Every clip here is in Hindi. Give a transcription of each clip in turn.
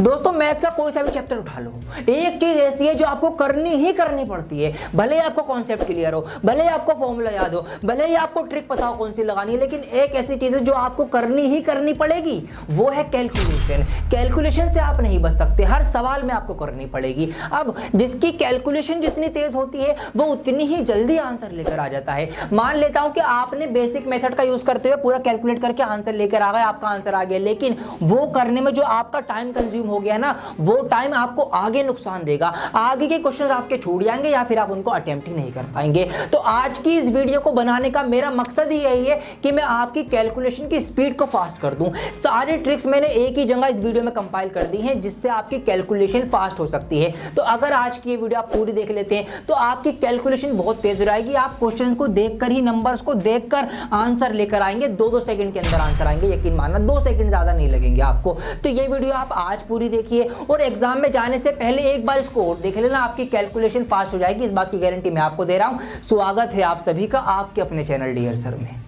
दोस्तों मैथ का कोई सा भी चैप्टर उठा लो, एक चीज ऐसी है जो आपको करनी ही करनी पड़ती है, भले ही आपको कॉन्सेप्ट क्लियर हो, भले ही आपको फॉर्मूला याद हो, भले ही आपको ट्रिक पता हो कौन सी लगानी है, लेकिन एक ऐसी चीज है जो आपको करनी ही करनी पड़ेगी, वो है कैलकुलेशन। कैलकुलेशन से आप नहीं बच सकते, हर सवाल में आपको करनी पड़ेगी। अब जिसकी कैलकुलेशन जितनी तेज होती है वो उतनी ही जल्दी आंसर लेकर आ जाता है। मान लेता हूं कि आपने बेसिक मेथड का यूज करते हुए पूरा कैलकुलेट करके आंसर लेकर आ गए, आपका आंसर आ गया, लेकिन वो करने में जो आपका टाइम कंज्यूम हो गया ना, वो टाइम आपको आगे नुकसान देगा, आगे के क्वेश्चंस आपके छूट जाएंगे या फिर आप उनको अटेम्प्ट ही नहीं कर पाएंगे। तो आज की इस वीडियो को बनाने का मेरा मकसद ही यही है कि मैं आपकी कैलकुलेशन की स्पीड को फास्ट कर दूं। सारी ट्रिक्स मैंने एक ही जगह इस वीडियो में कंपाइल कर दी हैं जिससे आपकी कैलकुलेशन फास्ट हो सकती है। तो अगर आज की ये वीडियो आप पूरी देख लेते हैं तो आपकी कैलकुलेशन बहुत तेज हो जाएगी। आप क्वेश्चन को देखकर ही, नंबर्स को देखकर आंसर लेकर आएंगे, 2-2 सेकंड के अंदर आंसर आएंगे, यकीन मानना 2 सेकंड ज्यादा नहीं लगेंगे आपको। तो ये वीडियो आप आज पूरी देखिए और एग्जाम में जाने से पहले एक बार इसको और देख लेना, आपकी कैलकुलेशन फास्ट हो जाएगी, इस बात की गारंटी मैं आपको दे रहा हूं। स्वागत है आप सभी का आपके अपने चैनल डियर सर में।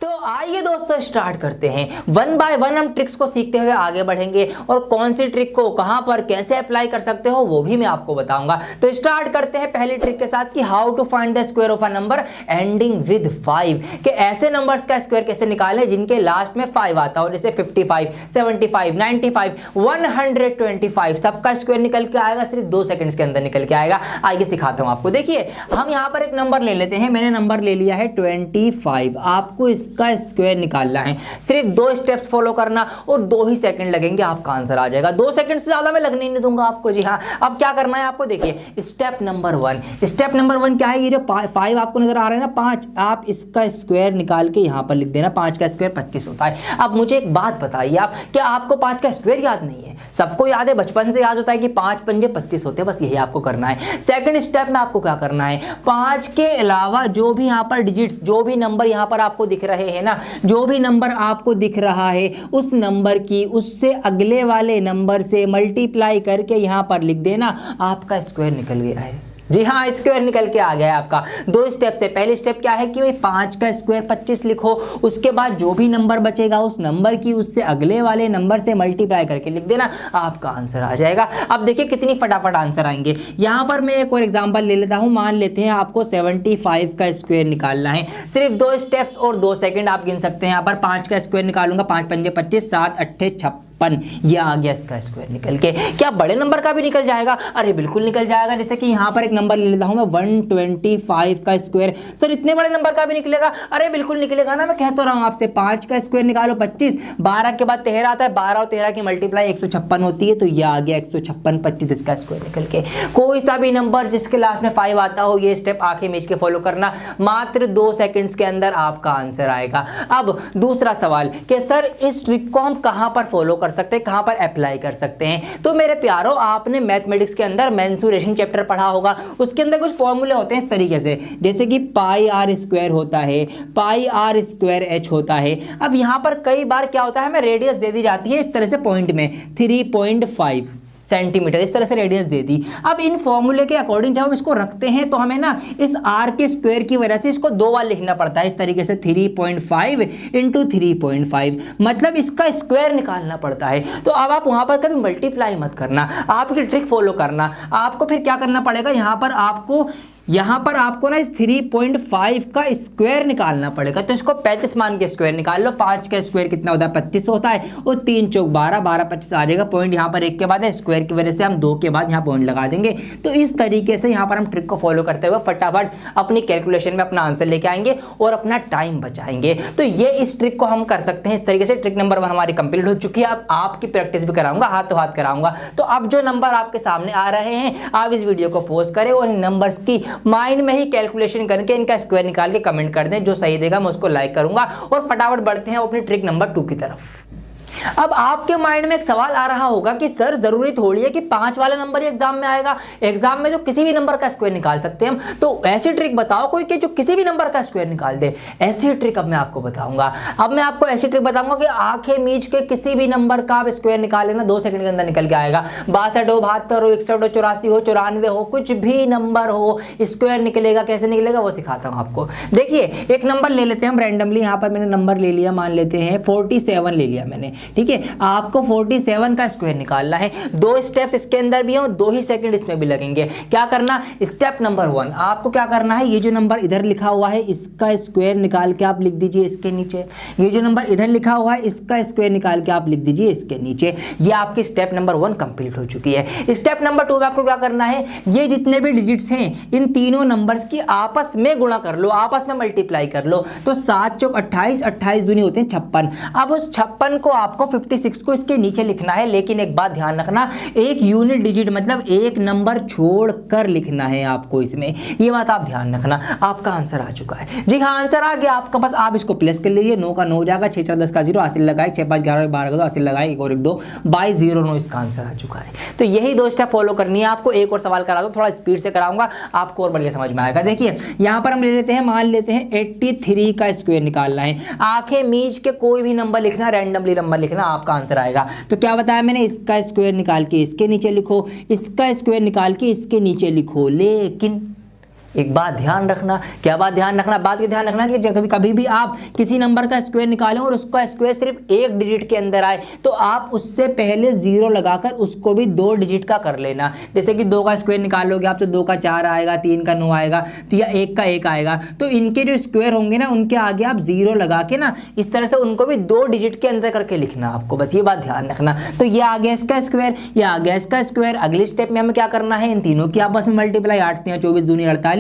तो आइए दोस्तों स्टार्ट करते हैं। 1 बाय 1 हम ट्रिक्स को सीखते हुए आगे बढ़ेंगे और कौन सी ट्रिक को कहां पर कैसे अप्लाई कर सकते हो वो भी मैं आपको बताऊंगा। तो स्टार्ट करते हैं पहली ट्रिक के साथ कि how to find the square of a number ending with 5, कि ऐसे नंबर्स का स्क्वायर कैसे निकालें जिनके लास्ट में 5 आता हो, जैसे 55, 75, 95, 125, सबका स्क्वायर निकल के आएगा, सिर्फ 2 सेकंड्स के अंदर निकल के आएगा। आइए सिखाता हूं आपको। देखिए हम यहां पर एक नंबर ले लेते हैं, मैंने नंबर ले लिया है 25, आपको इसका स्क्वायर निकालना है। सिर्फ 2 स्टेप्स फॉलो करना और 2 ही सेकंड लगेंगे, आपका आंसर आ जाएगा। 2 सेकंड से ज्यादा मैं लगने नहीं दूंगा आपको। जी हाँ, अब क्या करना है आपको, देखिए स्टेप नंबर 1 क्या है, ये जो 5 आपको नजर आ रहा है ना, 5, आप इसका स्क्वायर निकाल के यहां पर लिख देना। 5 का स्क्वायर 25 होता है। अब मुझे एक बात बताइए आप, क्या आपको 5 का स्क्वायर याद नहीं है? सबको याद है, बचपन से याद होता है कि 5 पंजे 25 होते हैं, बस यही आपको करना है। सेकंड स्टेप में आपको क्या करना है, 5 के अलावा जो भी यहां पर डिजिट्स, जो भी नंबर यहां पर आपको दिख रहे हैं ना, जो भी नंबर आपको दिख रहा है उस नंबर की उससे अगले वाले नंबर से मल्टीप्लाई करके यहां पर लिख देना, आपका स्क्वायर निकल गया है। जी हाँ, स्क्वायर निकल के आ गया है आपका। 2 स्टेप से, पहली स्टेप क्या है कि 5 का स्क्वायर 25 लिखो, उसके बाद जो भी नंबर बचेगा उस नंबर की उससे अगले वाले नंबर से मल्टीप्लाई करके लिख देना, आपका आंसर आ जाएगा। अब देखिए कितनी फटाफट आंसर आएंगे। यहां पर मैं एक और एग्जांपल ले लेता हूं, मान लेते हैं आपको 75 का स्क्वायर निकालना है। सिर्फ 2 स्टेप्स और 2 सेकंड आप गिन सकते हैं। यहां पर 5 का स्क्वायर निकालूंगा, 5 पंजे 25, 7 अट्ठे 56, ये आ गया इसका स्क्वायर निकल के। क्या बड़े नंबर का भी निकल जाएगा? अरे बिल्कुल निकल जाएगा। जैसे कि यहां पर एक नंबर ले लेता हूं मैं, 125 का स्क्वायर। सर इतने बड़े नंबर का भी निकलेगा? अरे बिल्कुल निकलेगा ना, मैं कह तो रहा हूं आपसे। 5 का स्क्वायर निकालो 25, 12 के बाद 13 आता है, 12 और 13 की मल्टीप्लाई 156 होती है, तो ये आ गया 156, 25 इसका स्क्वायर निकल के। कोई सा भी नंबर जिसके लास्ट में 5 आता हो, ये स्टेप आंखें मीच के फॉलो करना, मात्र 2 सेकंड्स के अंदर आपका आंसर आएगा। अब दूसरा सवाल कि सर इस ट्रिक को हम कहां पर फॉलो कर सकते हैं, कहां पर अप्लाई कर सकते हैं? तो मेरे प्यारों, आपने मैथमेटिक्स के अंदर मेंसुरेशन चैप्टर पढ़ा होगा, उसके अंदर कुछ फॉर्मूले होते हैं इस तरीके से, जैसे कि पाई आर स्क्वायर होता है, पाई आर स्क्वायर एच होता है। अब यहां पर कई बार क्या होता है, हमें रेडियस दे दी जाती है इस तरह से पॉइंट में 3.5 सेंटीमीटर, इस तरह से रेडियस दे दी। अब इन फॉर्मूले के अकॉर्डिंग जब हम इसको रखते हैं तो हमें ना इस आर के स्क्वायर की वजह से इसको 2 बार लिखना पड़ता है, इस तरीके से 3.5 इंटू 3.5, मतलब इसका स्क्वायर निकालना पड़ता है। तो अब आप वहां पर कभी मल्टीप्लाई मत करना, आपकी ट्रिक फॉलो करना। आपको फिर क्या करना पड़ेगा, यहां पर आपको ना इस 3.5 का स्क्वायर निकालना पड़ेगा। तो इसको 35 मान के स्क्वायर निकाल लो। 5 का स्क्वायर कितना होता है, 25 होता है, और 3 चौक 12, 12 25 आ जाएगा। पॉइंट यहां पर 1 के बाद है, स्क्वायर की वजह से हम 2 के बाद यहां पॉइंट लगा देंगे। तो इस तरीके से यहां पर हम ट्रिक को फॉलो करते हुए फटाफट अपनी कैलकुलेशन में अपना आंसर लेके आएंगे और अपना टाइम बचाएंगे। तो ये इस ट्रिक को हम कर सकते हैं इस तरीके से। ट्रिक नंबर 1 हमारी कंप्लीट हो चुकी है। अब आपकी प्रैक्टिस भी कराऊंगा, हाथों हाथ कराऊंगा। तो अब जो नंबर आपके सामने आ रहे हैं, आप इस वीडियो को पॉज करें और इन नंबर्स की माइंड में ही कैलकुलेशन करके इनका स्क्वायर निकाल के कमेंट कर दें। जो सही देगा मैं उसको लाइक करूंगा। और फटाफट बढ़ते हैं अपनी ट्रिक नंबर 2 की तरफ। अब आपके माइंड में एक सवाल आ रहा होगा कि सर जरूरी थोड़ी है कि 5 वाला नंबर ही एग्जाम में आएगा, एग्जाम में तो किसी भी नंबर का स्क्वायर निकाल सकते हैं हम, तो ऐसी ट्रिक बताओ कोई कि जो किसी भी नंबर का स्क्वायर निकाल दे। ऐसी ट्रिक अब मैं आपको बताऊंगा। अब मैं आपको ऐसी ट्रिक बताऊंगा कि आंखें मीच के किसी भी नंबर का आप स्क्वायर निकाल लेना, 2 सेकंड के अंदर निकल के आएगा। 62 हो, 72 हो, 61 हो, 84 हो, 94 हो, कुछ भी नंबर हो स्क्वायर निकलेगा। कैसे निकलेगा वो सिखाता हूं आपको। देखिए एक नंबर ले लेते हैं हम रैंडमली, यहां पर मैंने नंबर ले लिया, मान लेते हैं 47 ले लिया मैंने, ठीक है। आपको 47 का स्क्वायर निकालना है। 2 स्टेप्स इसके अंदर भी हैं और 2 ही सेकंड इसमें भी लगेंगे। क्या करना, स्टेप नंबर 1 आपको क्या करना है, ये जो नंबर इधर लिखा हुआ है इसका स्क्वायर निकाल के आप लिख दीजिए इसके नीचे। ये जो नंबर इधर लिखा हुआ है इसका स्क्वायर निकाल के आप लिख दीजिए इसके नीचे। ये आपकी स्टेप नंबर 1 कंप्लीट हो चुकी है। स्टेप नंबर 2 में आपको क्या करना है, ये जितने भी डिजिट्स हैं इन तीनों नंबर्स की आपस में गुणा कर लो, आपस में मल्टीप्लाई कर लो। तो 7 चौक 28, 28 दूनी होते हैं 56। अब उस 56 को आपको 56 को इसके नीचे लिखना है, लेकिन एक बात ध्यान रखना, एक यूनिट डिजिट मतलब एक नंबर छोड़कर लिखना है आपको इसमें, ये बात आप ध्यान रखना। आपका आंसर आ चुका है जी, हाँ आंसर आ गया आपका। बस आप इसको प्लस कर लीजिए, 9 का 9 हो जाएगा, 6 4 10 का 0, 80 लगाए, 6 5 11 12 का 2, 80 लगाए, 1 और 1 2 22 0 9 इसका आंसर आ चुका है। तो यही 2 स्टेप फॉलो करनी है आपको। एक और सवाल करा दो, थोड़ा स्पीड से कराऊंगा, आपको और बढ़िया समझ में आएगा। देखिए यहां पर हम ले लेते हैं, मान लेते हैं 83 का स्क्वायर निकालना है। आंखें मीच के कोई भी नंबर लिखना, रैंडमली नंबर लिखना, आपका आंसर आएगा। तो क्या बताया मैंने, इसका स्क्वायर निकाल के इसके नीचे लिखो, इसका स्क्वायर निकाल के इसके नीचे लिखो। लेकिन एक बात ध्यान रखना, क्या बात ध्यान रखना, बात ये ध्यान रखना कि जब कभी भी आप किसी नंबर का स्क्वायर निकालें और उसका स्क्वायर सिर्फ एक डिजिट के अंदर आए तो आप उससे पहले 0 लगाकर उसको भी 2 डिजिट का कर लेना। जैसे कि 2 का स्क्वायर निकालोगे आप तो 2 का 4 आएगा, 3 का 9 आएगा, तो या 1 का 1 आएगा। तो इनके जो स्क्वायर होंगे ना उनके आगे आप 0 लगा के ना इस तरह से उनको भी 2 डिजिट के अंदर करके लिखना आपको, बस ये बात ध्यान रखना। तो ये आ गया इसका स्क्वायर, ये आ गया इसका स्क्वायर। अगली स्टेप में हमें क्या करना है, इन तीनों की आपस में मल्टीप्लाई, 8 3 24 दूनी 48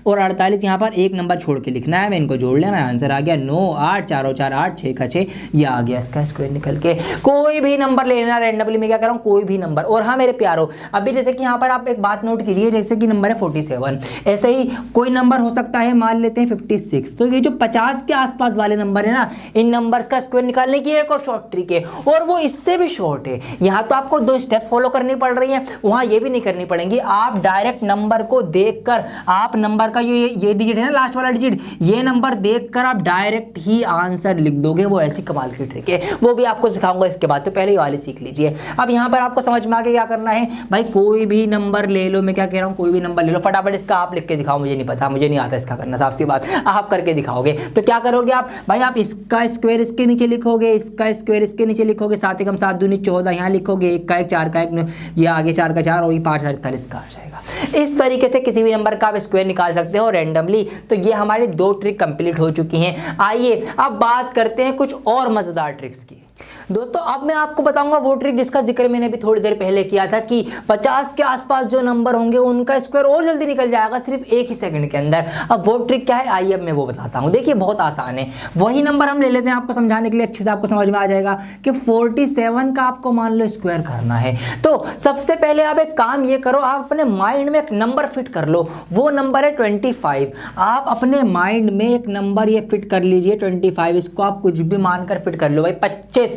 और 48 यहाँ पर एक नंबर छोड़ के लिखना है, मैं इनको जोड़ लेना, आंसर आ गया 9 8 4 4 8 6 का 6, ये आ गया इसका स्क्वायर निकल के। कोई भी नंबर लेना रैंडमली, मैं क्या कर रहा हूँ कोई भी नंबर। और हाँ मेरे प्यारो, अभी जैसे कि यहाँ पर आप एक बात नोट कीजिए, जैसे कि नंबर है 47, ऐसे ही कोई नंबर हो सकता है, मान लेते हैं 56। तो ये जो 50 के आसपास वाले नंबर है ना, इन नंबर्स का स्क्वायर निकालने की एक और शॉर्ट ट्रिक है, और वो इससे भी शॉर्ट है। यहाँ तो आपको 2 स्टेप फॉलो करनी पड़ रही है, वहाँ ये भी नहीं करनी पड़ेंगी। आप डायरेक्ट नंबर को देखकर, आप नंबर का ये डिजिट है ना लास्ट वाला डिजिट, ये नंबर देखकर आप डायरेक्ट ही आंसर लिख दोगे। वो ऐसी कमाल की ट्रिक है, वो भी आपको सिखाऊंगा इसके बाद, तो पहले ये वाली सीख लीजिए। अब यहाँ पर आपको समझ में आ गया क्या करना है भाई, कोई भी नंबर ले लो, मैं क्या कह रहा हूँ कोई भी नंबर ले लो, फटाफट इसका आप लिख के दिखाओ। मुझे नहीं पता, मुझे नहीं आता इसका करना, साफ सी बात, आप करके दिखाओगे। तो क्या करोगे आप भाई, आप इसका स्क्वायर इसके नीचे लिखोगे, इसका स्क्वायर इसके नीचे लिखोगे, 7 एकम 7 दूनी 14 यहाँ लिखोगे, 1 का 1 4 का 1, ये आगे 4 का 4 और ये 5 48 का आ जाएगा। इस तरीके से किसी भी नंबर का आप स्क्वायर निकाल सकते हो रैंडमली। तो ये हमारी 2 ट्रिक कंप्लीट हो चुकी हैं। आइए अब बात करते हैं कुछ और मजेदार ट्रिक्स की। दोस्तों अब मैं आपको बताऊंगा वो ट्रिक जिसका जिक्र मैंने भी थोड़ी देर पहले किया था कि 50 के आसपास जो नंबर होंगे उनका स्क्वायर और जल्दी निकल जाएगा सिर्फ 1 ही सेकंड के अंदर। अब वो ट्रिक क्या है, आइए अब मैं वो बताता हूं। देखिए बहुत आसान है, वही नंबर हम ले लेते हैं आपको समझाने के लिए, अच्छे से आपको समझ में आ जाएगा कि 47 का आपको मान लो स्क्वायर करना है। तो सबसे पहले आप एक काम ये करो, आप अपने माइंड में एक नंबर फिट कर लो, वो नंबर है 25। आप अपने माइंड में एक नंबर ये फिट कर लीजिए 25, इसको आप कुछ भी मानकर फिट कर लो भाई, 25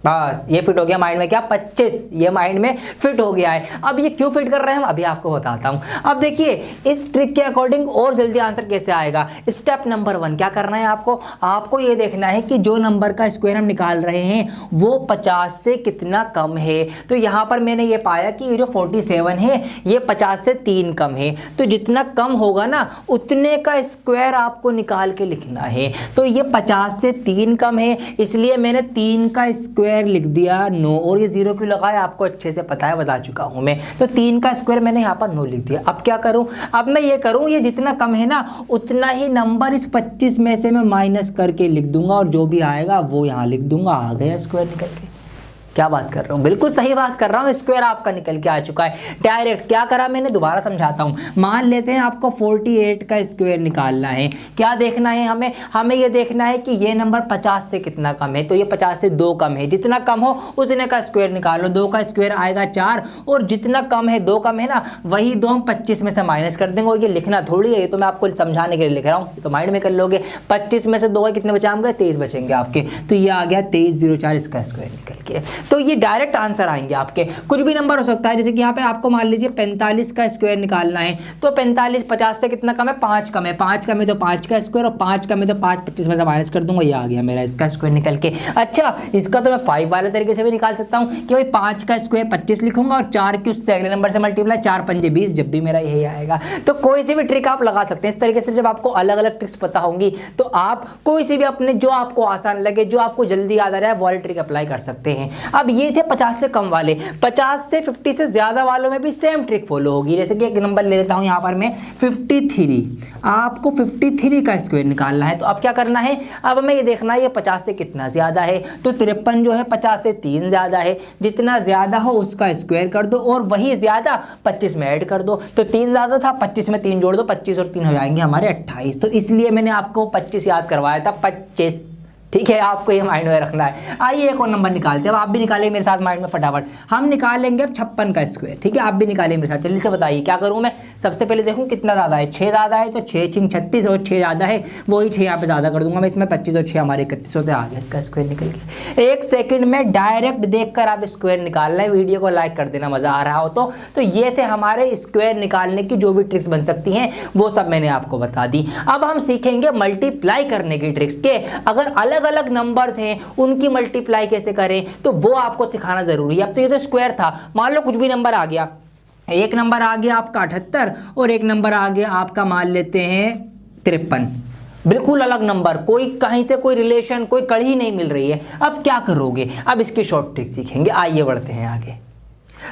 बस ये फिट हो गया माइंड में, क्या 25 ये माइंड में फिट हो गया है। अब ये क्यों फिट कर रहे हैं हम अभी आपको बताता हूं। अब देखिए इस ट्रिक के अकॉर्डिंग और जल्दी आंसर कैसे आएगा। स्टेप नंबर 1 क्या करना है आपको ये देखना है कि जो नंबर का स्क्वायर हम निकाल रहे हैं वो 50 से कितना कम है। तो यहां पर मैंने ये पाया कि ये जो 47 है ये 50 से 3 कम है, तो जितना कम होगा ना उतने का स्क्वायर आपको निकाल के लिखना है। तो ये 50 से 3 कम है, इसलिए मैंने 3 का स्क्वायर लिख दिया 9, और ये 0 क्यों लगाया आपको अच्छे से पता है, बता चुका हूं मैं। तो 3 का स्क्वायर मैंने यहाँ पर 9 लिख दिया। अब क्या करूं, अब मैं ये करूं, ये जितना कम है ना उतना ही नंबर इस 25 में से मैं माइनस करके लिख दूंगा, और जो भी आएगा वो यहाँ लिख दूंगा, आ गया स्क्वायर निकल के। क्या बात कर रहा हूँ, बिल्कुल सही बात कर रहा हूँ, स्क्वायर आपका निकल के आ चुका है डायरेक्ट। क्या करा मैंने, दोबारा समझाता हूँ। मान लेते हैं आपको 48 का स्क्वायर निकालना है। क्या देखना है हमें, हमें ये देखना है कि ये नंबर 50 से कितना कम है, तो ये 50 से 2 कम है, जितना कम हो उतने का स्क्वायर निकालो। 2 का स्क्वायर आएगा 4, और जितना कम है 2 कम है ना, वही 2 हम 25 में से माइनस कर देंगे। और ये लिखना थोड़ी है, ये तो मैं आपको समझाने के लिए लिख रहा हूँ, तो माइंड में कर लोगे। 25 में से 2 कितने बचाएंगे, 23 बचेंगे आपके, तो ये आ गया 2304 इसका स्क्वायर निकल के। तो ये डायरेक्ट आंसर आएंगे आपके। कुछ भी नंबर हो सकता है, जैसे कि यहाँ पे आपको मान लीजिए 45 का स्क्वायर निकालना है, तो 45 50 से कितना कम है, 5 कम है, 5 कम है तो 5 का स्क्वायर, और 5 कम है तो 5 25 में से माइनस कर दूंगा, ये आ गया मेरा इसका स्क्वायर निकल के। अच्छा, इसका तो मैं 5 वाले तरीके से भी निकाल सकता हूँ कि भाई 5 का स्क्वायर 25 लिखूंगा और 4 की उससे अगले नंबर से मल्टीप्लाई, 4 पंजे 20, जब भी मेरा यही आएगा। तो कोई सी भी ट्रिक आप लगा सकते हैं इस तरीके से। जब आपको अलग अलग ट्रिक्स पता होंगी तो आप कोई सी भी अपने जो आपको आसान लगे, जो आपको जल्दी याद आ रहा है, वो वाली ट्रिक अप्लाई कर सकते हैं। अब ये थे 50 से कम वाले। 50 से 50 से ज्यादा वालों में भी सेम ट्रिक फॉलो होगी। जैसे कि एक नंबर ले लेता हूं यहां पर मैं 53, आपको 53 का स्क्वायर निकालना है। तो अब क्या करना है, अब हमें ये देखना है ये 50 से कितना ज्यादा है, तो 53 जो है 50 से 3 ज्यादा है। जितना ज्यादा हो उसका स्क्वायर कर दो, और वही ज्यादा 25 में ऐड कर दो। तो 3 ज्यादा था, 25 में 3 जोड़ दो, 25 और 3 हो जाएंगे हमारे 28। तो इसलिए मैंने आपको 25 याद करवाया था, 25। ठीक है, आपको ये माइंड में रखना है। आइए एक और नंबर निकालते हैं। अब आप भी निकालिए मेरे साथ माइंड में फटाफट। हम निकालेंगे अब 56 का स्क्वायर। ठीक है, आप भी निकालिए मेरे साथ। जल्दी से बताइए क्या करूं मैं। सबसे पहले देखूं कितना ज़्यादा है, 6 ज़्यादा है, तो 6 छिंग 36, और 6 ज़्यादा है, वही 6 यहाँ पे ज़्यादा कर दूंगा मैं। इसमें 25 और 6 हमारे 31 होते, आ गया इसका स्क्वायर निकल के। 1 सेकंड में डायरेक्ट देखकर आप स्क्वायर निकालना है। वीडियो को लाइक कर देना मज़ा आ रहा हो तो ये थे हमारे स्क्वायर निकालने की जो भी ट्रिक्स बन सकती हैं, वो सब मैंने आपको बता दी। अब हम सीखेंगे मल्टीप्लाई करने की ट्रिक्स के। अगर अलग अलग नंबर्स हैं उनकी मल्टीप्लाई कैसे करें, तो वो आपको सिखाना जरूरी है। अब तो ये तो स्क्वायर था, मान लो कुछ भी नंबर आ गया, एक नंबर आ गया आपका 78 और एक नंबर आ गया आपका मान लेते हैं 53, बिल्कुल अलग नंबर, कोई कहीं से कोई रिलेशन, कोई कड़ी नहीं मिल रही है। अब क्या करोगे, अब इसकी शॉर्ट ट्रिक सीखेंगे। आइए बढ़ते हैं आगे।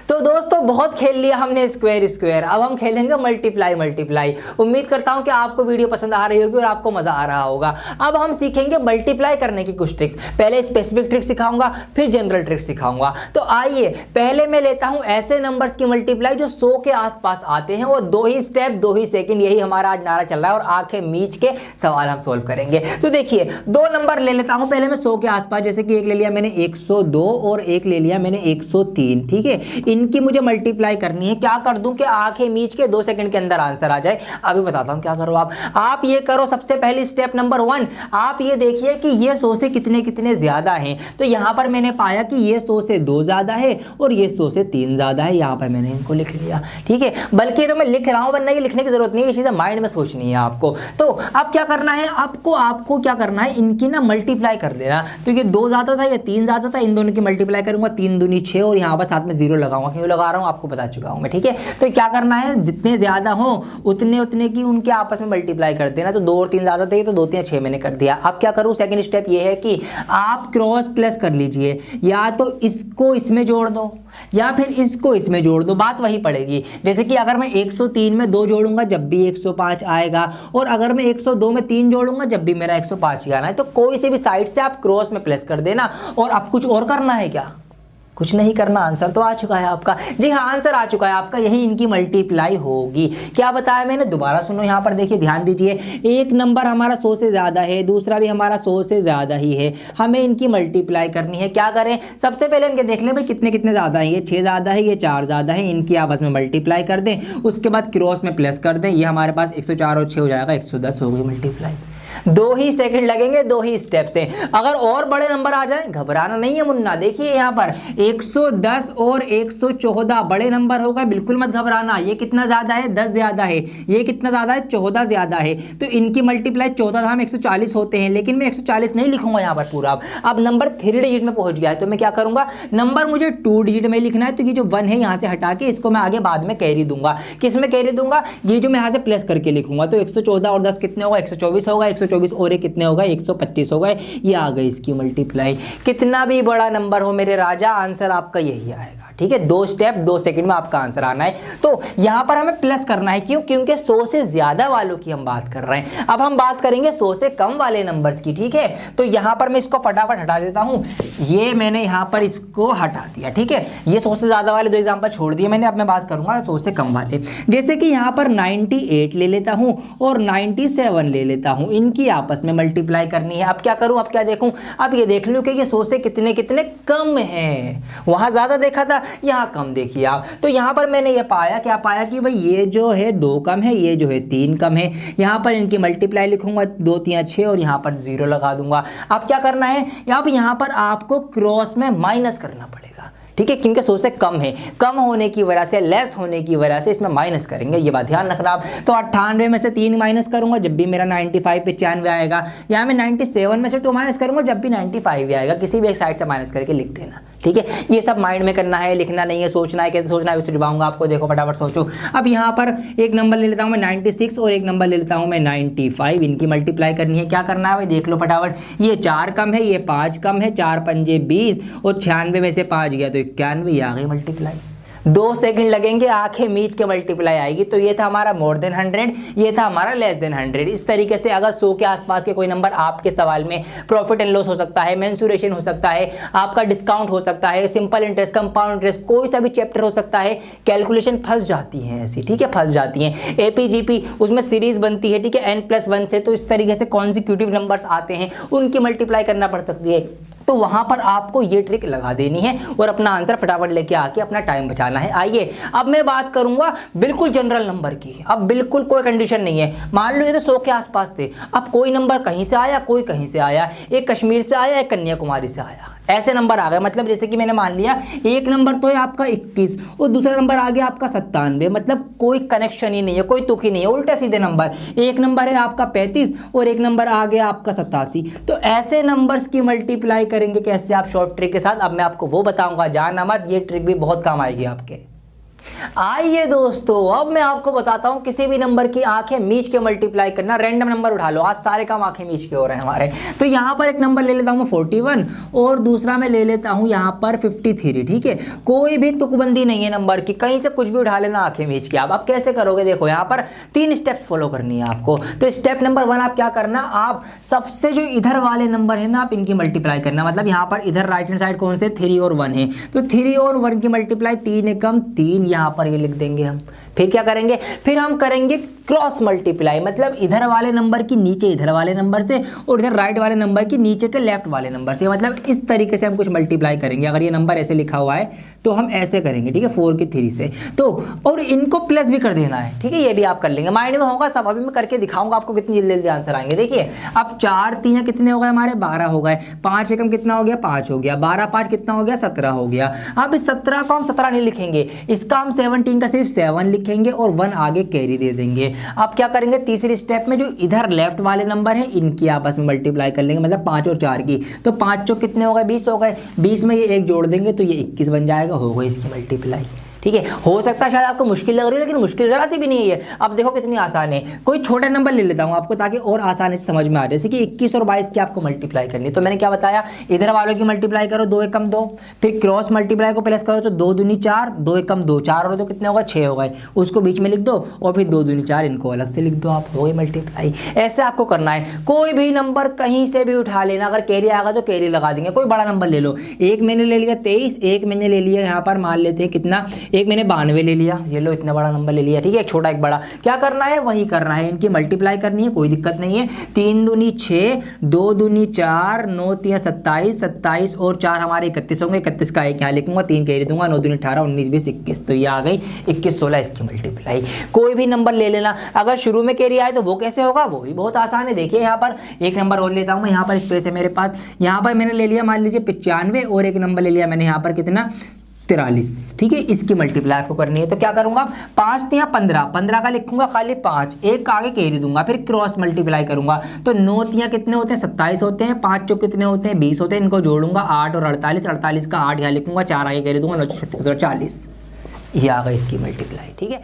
तो दोस्तों बहुत खेल लिया हमने स्क्वायर, अब हम खेलेंगे मल्टीप्लाई। उम्मीद करता हूं कि आपको वीडियो पसंद आ रही होगी और आपको मजा आ रहा होगा। अब हम सीखेंगे मल्टीप्लाई करने की कुछ ट्रिक्स। पहले स्पेसिफिक ट्रिक सिखाऊंगा, फिर जनरल ट्रिक सिखाऊंगा। तो आइए पहले मैं लेता हूं ऐसे नंबर्स की मल्टीप्लाई जो 100 के आसपास आते हैं, और 2 ही स्टेप 2 ही सेकंड, यही हमारा आज नारा चल रहा है, और आंखें मीच के सवाल हम सोल्व करेंगे। तो देखिए 2 नंबर ले लेता हूं पहले मैं 100 के आसपास। जैसे कि एक ले लिया मैंने 102 और एक ले लिया मैंने 103। ठीक है, इनकी मुझे मल्टीप्लाई करनी है। क्या कर दूं कि आंखें मीच के 2 सेकंड के अंदर आंसर आ जाए। अभी बताता हूं क्या करो आप ये करो। सबसे पहले स्टेप नंबर 1, आप ये देखिए कि ये 100 से कितने कितने ज्यादा हैं। तो यहां पर मैंने पाया कि ये 100 से 2 ज्यादा है और ये 100 से 3 ज्यादा है। यहां पर मैंने इनको लिख लिया। ठीक है, बल्कि तो मैं लिख रहा हूं, वरना ये लिखने की जरूरत नहीं है, ये चीजें माइंड में सोचनी है आपको। तो अब क्या करना है, आपको क्या करना है, इनकी ना मल्टीप्लाई कर देना। तो ये 2 ज्यादा था, ये 3 ज्यादा था, इन दोनों की मल्टीप्लाई करूंगा। 3 दूनी 6, और यहां पर साथ में 0 लगाऊंगा। क्यों लगा रहा हूं आपको बता चुका हूं मैं। ठीक है, तो क्या करना है, जितने ज्यादा हो उतने की उनके आपस में मल्टीप्लाई कर देना। तो 2 और 3 ज्यादा थे, तो 2 3 6 मैंने कर दिया। अब क्या करूं, सेकंड स्टेप ये है कि आप क्रॉस प्लस कर लीजिए। या तो इसको इसमें जोड़ दो या फिर इसको इसमें जोड़ दो, बात वही पड़ेगी। जैसे कि अगर मैं 103 में 2 जोड़ूंगा जब भी 105 आएगा, और अगर मैं 102 में 3 जोड़ूंगा जब भी मेरा 105 ही आना है। तो कोई से भी साइड से आप क्रॉस में प्लस कर देना। और अब कुछ और करना है क्या, कुछ नहीं करना, आंसर तो आ चुका है आपका। जी हाँ, आंसर आ चुका है आपका, यही इनकी मल्टीप्लाई होगी। क्या बताया मैंने, दोबारा सुनो, यहाँ पर देखिए, ध्यान दीजिए। एक नंबर हमारा 100 से ज़्यादा है, दूसरा भी हमारा 100 से ज़्यादा ही है, हमें इनकी मल्टीप्लाई करनी है। क्या करें, सबसे पहले इनके देख लें भाई कितने कितने ज़्यादा है। ये 6 ज़्यादा है, ये 4 ज़्यादा है, इनकी आपस में मल्टीप्लाई कर दें। उसके बाद क्रॉस में प्लस कर दें। ये हमारे पास 104 और 6 हो जाएगा, 110 हो गई मल्टीप्लाई। 2 ही सेकंड लगेंगे, 2 ही स्टेप से। अगर और बड़े नंबर आ जाए, घबराना नहीं है मुन्ना। देखिए यहाँ पर 110 और 114 बड़े नंबर हो गए, बिल्कुल मत घबराना। ये कितना ज्यादा है, 10 ज्यादा है। ये कितना ज्यादा है, 14 ज्यादा है। तो इनकी मल्टीप्लाई 14 था, हम 140 होते हैं, लेकिन मैं 140 नहीं लिखूंगा यहाँ पर पूरा। अब नंबर 3 डिजिट में पहुंच गया है, तो मैं क्या करूंगा, नंबर मुझे 2 डिजिट में लिखना है। तो ये जो 1 है यहाँ से हटा के इसको मैं आगे बाद में कैरी दूंगा। किस में कैरी दूंगा, ये जो मैं यहाँ से प्लस करके लिखूंगा। तो 114 और 10 कितने होगा, 124 होगा। 124 और एक कितने होगा, 125 हो गए। ये आ गई इसकी मल्टीप्लाई। कितना भी बड़ा नंबर हो मेरे राजा, आंसर आपका यही आएगा। ठीक है, 2 स्टेप 2 सेकंड में आपका आंसर आना है। तो यहाँ पर हमें प्लस करना है, क्यों? क्योंकि 100 से ज्यादा वालों की हम बात कर रहे हैं। अब हम बात करेंगे 100 से कम वाले नंबर्स की, ठीक है। तो यहाँ पर मैं इसको फटाफट हटा देता हूँ, ये मैंने यहाँ पर इसको हटा दिया, ठीक है। ये 100 से ज्यादा वाले 2 एग्जाम्पल छोड़ दिए मैंने। अब मैं बात करूंगा 100 से कम वाले, जैसे कि यहाँ पर 98 ले लेता हूँ और 97 ले लेता हूँ, इनकी आपस में मल्टीप्लाई करनी है। अब क्या करूँ, अब क्या देखूँ, अब ये देख लूँ कि ये 100 से कितने कितने कम है। वहाँ ज़्यादा देखा था, यहाँ कम देखिए आप। तो यहाँ पर मैंने ये पाया, क्या पाया कि भाई ये जो है 2 कम है, ये जो है 3 कम है। यहाँ पर इनकी मल्टीप्लाई लिखूंगा, 2 3 6 और यहाँ पर 0 लगा दूंगा। अब क्या करना है, अब यहाँ पर आपको क्रॉस में माइनस करना पड़ेगा, ठीक है, क्योंकि 100 से कम है, कम होने की वजह से, लेस होने की वजह से इसमें माइनस करेंगे, ये बात ध्यान रखना आप। तो 98 में से 3 माइनस करूंगा जब भी मेरा 95 95 आएगा। यहाँ मैं 97 में से 2 माइनस करूंगा जब भी 95 आएगा। किसी भी एक साइड से माइनस करके लिख देना, ठीक है। ये सब माइंड में करना है, लिखना नहीं है, सोचना है, कैसे सोचना है उसे दिखाऊंगा आपको। देखो फटाफट सोचो। अब यहाँ पर एक नंबर ले लेता हूँ मैं 96 और एक नंबर ले लेता हूँ मैं 95, इनकी मल्टीप्लाई करनी है। क्या करना है भाई, देख लो फटाफट। ये 4 कम है, ये 5 कम है, 4 पंजे 20 और 96 में से 5 गया तो 91, आ गई मल्टीप्लाई। 2 सेकंड लगेंगे, आंखें मीच के मल्टीप्लाई आएगी। तो ये था हमारा मोर देन 100, ये था हमारा लेस देन 100। इस तरीके से अगर 100 के आसपास के कोई नंबर आपके सवाल में, प्रॉफिट एंड लॉस हो सकता है, मेंसुरेशन हो सकता है, आपका डिस्काउंट हो सकता है, सिंपल इंटरेस्ट, कंपाउंड इंटरेस्ट, कोई सा भी चैप्टर हो सकता है, कैलकुलेशन फंस जाती है ऐसी, ठीक है, फंस जाती हैं। एपीजीपी उसमें सीरीज बनती है, ठीक है, n+1 से। तो इस तरीके से कॉन्सिक्यूटिव नंबर्स आते हैं, उनकी मल्टीप्लाई करना पड़ सकती है। तो वहां पर आपको ये ट्रिक लगा देनी है और अपना आंसर फटाफट लेके आके अपना टाइम बचाना है। आइए अब मैं बात करूंगा बिल्कुल जनरल नंबर की। अब बिल्कुल कोई कंडीशन नहीं है, मान लो ये तो 100 के आसपास थे, अब कोई नंबर कहीं से आया, कोई कहीं से आया, एक कश्मीर से आया, एक कन्याकुमारी से आया, ऐसे नंबर आ गए। मतलब जैसे कि मैंने मान लिया एक नंबर तो है आपका 21 और दूसरा नंबर आ गया आपका 97, मतलब कोई कनेक्शन ही नहीं है, कोई तुक ही नहीं है, उल्टे सीधे नंबर। एक नंबर है आपका 35 और एक नंबर आ गया आपका 87। तो ऐसे नंबर्स की मल्टीप्लाई करेंगे कैसे आप शॉर्ट ट्रिक के साथ, अब मैं आपको वो बताऊंगा, जानना मत, ये ट्रिक भी बहुत काम आएगी आपके। आइए दोस्तों अब मैं आपको बताता हूं किसी भी नंबर की आंखें मीच के मल्टीप्लाई करना। रैंडम नंबर उठा लो, आज सारे काम आंखें मीच के हो रहे हैं हमारे। तो यहां पर एक नंबर ले लेता हूं मैं 41 और दूसरा मैं ले लेता हूं यहां पर 53, ठीक है। कोई भी तुकबंदी नहीं है नंबर की, कहीं से कुछ भी उठा लेना आंखें मीच के। आप कैसे करोगे, देखो यहां पर 3 स्टेप फॉलो करनी है आपको। तो स्टेप नंबर 1 आप क्या करना, आप सबसे जो इधर वाले नंबर है ना, आप इनकी मल्टीप्लाई करना। मतलब यहां पर इधर राइट हैंड साइड कौन से, 3 और 1 है, तो 3 और 1 की मल्टीप्लाई, 3 एकम 3, यहां पर ये लिख देंगे हम। फिर क्या करेंगे, फिर हम करेंगे क्रॉस मल्टीप्लाई, मतलब इधर वाले नंबर की नीचे इधर वाले नंबर से और इधर राइट वाले नंबर की नीचे के लेफ्ट वाले नंबर से। मतलब इस तरीके से हम कुछ मल्टीप्लाई करेंगे। अगर ये नंबर ऐसे लिखा हुआ है तो हम ऐसे करेंगे, ठीक है, 4 की 3 से। तो और इनको प्लस भी कर देना है, ठीक है, ये भी आप कर लेंगे, माइंड में होगा सब। अभी मैं करके दिखाऊंगा आपको कितनी जल्दी जल्दी आंसर आएंगे। देखिए अब 4 3 कितने हो गए हमारे, 12 हो गए, 5 एकम कितना हो गया, 5 हो गया, 12 5 कितना हो गया, 17 हो गया। अब इस 17 को हम 17 नहीं लिखेंगे, इसका हम 17 का सिर्फ 7 लिखेंगे और 1 आगे कैरी दे देंगे। अब क्या करेंगे, तीसरी स्टेप में जो इधर लेफ्ट वाले नंबर है इनकी आपस में मल्टीप्लाई कर लेंगे, मतलब 5 और 4 की। तो 5 चौक कितने हो गए, 20 हो गए, 20 में ये 1 जोड़ देंगे तो ये 21 बन जाएगा, हो गई इसकी मल्टीप्लाई। ठीक है, हो सकता है शायद आपको मुश्किल लग रही है, लेकिन मुश्किल जरा सी भी नहीं है। अब देखो कितनी आसान है। कोई छोटा नंबर ले लेता हूं आपको ताकि और आसानी से समझ में आ जाए। जैसे कि 21 और 22 की आपको मल्टीप्लाई करनी है, तो मैंने क्या बताया, इधर वालों की मल्टीप्लाई करो, 2 एकम 2, फिर क्रॉस मल्टीप्लाई को प्लस करो तो 2 दूनी 4, 2 एकम 2, 4 और 2 कितने होगा, 6 हो गए, उसको बीच में लिख दो और फिर 2 दूनी 4 इनको अलग से लिख दो, आप हो गई मल्टीप्लाई। ऐसे आपको करना है। कोई भी नंबर कहीं से भी उठा लेना, अगर कैरी आएगा तो कैरी लगा देंगे। कोई बड़ा नंबर ले लो, एक मैंने ले लिया 23, एक मैंने ले लिया यहाँ पर मान लेते हैं कितना, एक मैंने 92 ले लिया, ये लो इतना बड़ा नंबर ले लिया, ठीक है, एक छोटा एक बड़ा। क्या करना है, वही करना है, इनकी मल्टीप्लाई करनी है, कोई दिक्कत नहीं है। 3 दूनी 6, 2 दूनी 4, 9 3 27, 27 और 4 हमारे 31 होंगे, 31 का एक यहाँ लिखूंगा, 3 कैरी दूंगा, 9 दूनी 18, 19 20 21, तो ये आ गई 21 16 इसकी मल्टीप्लाई। कोई भी नंबर ले लेना, अगर शुरू में कैरी आए तो वो कैसे होगा, वो भी बहुत आसान है। देखिए यहाँ पर एक नंबर और लेता हूँ मैं, यहाँ पर स्पेस है मेरे पास, यहाँ पर मैंने ले लिया मान लीजिए 95 और एक नंबर ले लिया मैंने यहाँ पर कितना 43, ठीक है, इसकी मल्टीप्लाई आपको करनी है। तो क्या करूंगा, 5 3 15, 15 का लिखूंगा खाली 5, एक का आगे कैरी दूंगा, फिर क्रॉस मल्टीप्लाई करूंगा तो 9 3 कितने होते हैं, 27 होते हैं, 5 चौक कितने होते हैं, 20 होते हैं, इनको जोड़ूंगा 8 और 48, 48 का 8 यहाँ लिखूंगा, 4 आगे कैरी दूंगा, 9 36 और 40। ये आ गई इसकी मल्टीप्लाई, ठीक है।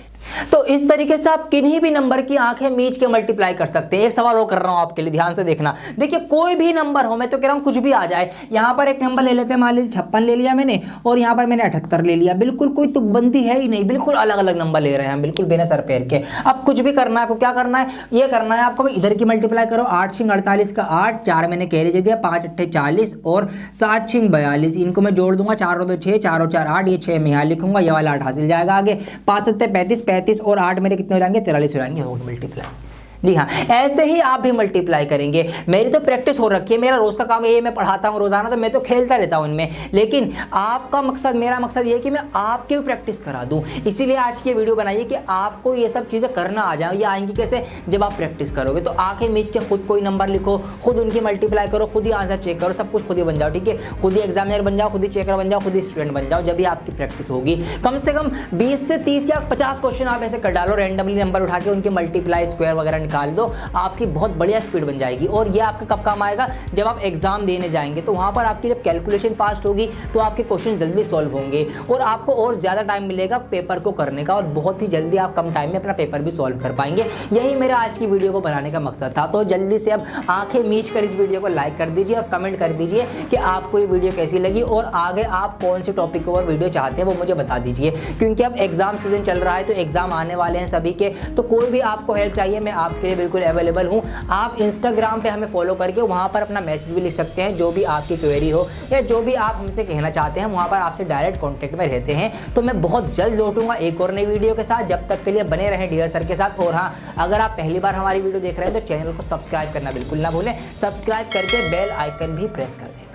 तो इस तरीके से आप किन्हीं भी नंबर की आंखें मीच के मल्टीप्लाई कर सकते हैं। एक सवाल और कर रहा हूं आपके लिए, ध्यान से देखना। देखिए कोई भी नंबर हो, मैं तो कह रहा हूं कुछ भी आ जाए। यहां पर एक नंबर ले लेते हैं, मान लीजिए 56 ले लिया मैंने, और यहां पर मैंने 78 ले लिया। बिल्कुल कोई तुकबंदी है ही नहीं, बिल्कुल अलग अलग नंबर ले रहे हैं हम, बिल्कुल बिना सर पैर के। अब कुछ भी करना है आपको, क्या करना है, ये करना है आपको, इधर की मल्टीप्लाई करो। 8 6 48 का 8, 4 मैंने कैरी दे दिया, 5 8 40 और 7 6 42। इनको मैं जोड़ दूंगा, 4 और 2 6, 4 और 4 8, ये 6 मैं यहाँ लिखूंगा, ये वाला 8 हासिल जाएगा आगे। 5 7 35, 35 और 8 मेरे कितने हो जाएंगे, 43 हो जाएंगे, होगा मल्टीप्लाई। जी हाँ, ऐसे ही आप भी मल्टीप्लाई करेंगे। मेरी तो प्रैक्टिस हो रखी है, मेरा रोज का काम ये, मैं पढ़ाता हूँ रोजाना, तो मैं तो खेलता रहता हूँ इनमें। लेकिन आपका मकसद, मेरा मकसद ये है कि मैं आपकी भी प्रैक्टिस करा दूँ। इसीलिए आज की वीडियो बनाइए कि आपको ये सब चीज़ें करना आ जाए। ये आएंगी कैसे, जब आप प्रैक्टिस करोगे। तो आंखें मीच के खुद कोई नंबर लिखो, खुद उनकी मल्टीप्लाई करो, खुद ही आंसर चेक करो, सब कुछ खुद ही बन जाओ, ठीक है। खुद ही एग्जामिनर बन जाओ, खुद ही चेकर बन जाओ, खुद ही स्टूडेंट बन जाओ। जब भी आपकी प्रैक्टिस होगी, कम से कम 20 से 30 या 50 क्वेश्चन आप ऐसे कर डालो, रैंडमली नंबर उठा के उनके मल्टीप्लाई स्क्वायर वगैरह निकाल दो, आपकी बहुत बढ़िया स्पीड बन जाएगी। और ये आपका कब काम आएगा, जब आप एग्जाम देने जाएंगे, तो वहां पर आपकी जब कैलकुलेशन फास्ट होगी तो आपके क्वेश्चन जल्दी सॉल्व होंगे और आपको और ज्यादा टाइम मिलेगा पेपर को करने का, और बहुत ही जल्दी आप कम टाइम में अपना पेपर भी सॉल्व कर पाएंगे। यही मेरा आज की वीडियो को बनाने का मकसद था। तो जल्दी से अब आंखें मीच कर इस वीडियो को लाइक कर दीजिए और कमेंट कर दीजिए कि आपको ये वीडियो कैसी लगी, और आगे आप कौन से टॉपिक के ऊपर वीडियो चाहते हैं वो मुझे बता दीजिए। क्योंकि अब एग्जाम सीजन चल रहा है, तो एग्जाम आने वाले हैं सभी के, तो कोई भी आपको हेल्प चाहिए, मैं आपके लिए बिल्कुल अवेलेबल हूँ। आप इंस्टाग्राम पे हमें फॉलो करके वहाँ पर अपना मैसेज भी लिख सकते हैं, जो भी आपकी क्वेरी हो या जो भी आप हमसे कहना चाहते हैं, वहाँ पर आपसे डायरेक्ट कॉन्टैक्ट में रहते हैं। तो मैं बहुत जल्द लौटूंगा एक और नई वीडियो के साथ। जब तक के लिए बने रहें डियर सर के साथ। और हाँ, अगर आप पहली बार हमारी वीडियो देख रहे हैं तो चैनल को सब्सक्राइब करना बिल्कुल ना भूलें। सब्सक्राइब करके बेल आइकन भी प्रेस कर दें।